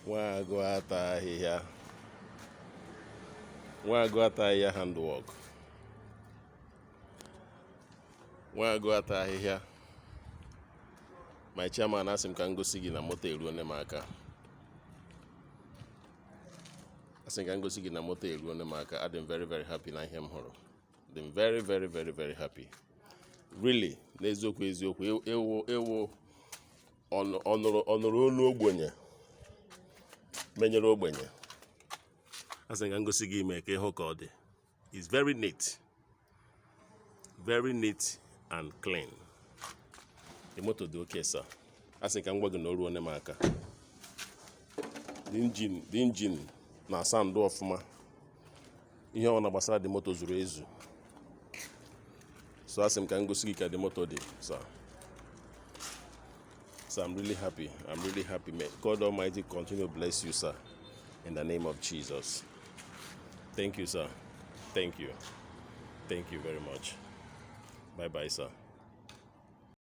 Nwaguatahihia. Nwaguatahihia handwork. Nwaguatahihia. My chairman asked him can go see na moto eruone m aka. Asị ka ngosi gị na moto eruone m aka. I'm very very happy na ihe m hụrụ. I'm very very very very happy. Really, n'eziokwu eziokwu ewo ọnụrụ olu ogbenye menyere ogbenye. Asị ka ngosi gị mee ka ịhụ ka ọ dị. It's very neat and clean. The motor dị okay, sir. Asị ka ngwa gị na oruone m aka. The engine na sound ọfụma. Ihe ọ na gbasara the motor zuru ezu. So asị m ka ngosi gị ka the motor dị, sir. So I'm really happy. May God Almighty continue to bless you, sir. In the name of Jesus. Thank you, sir. Thank you very much. Bye-bye, sir.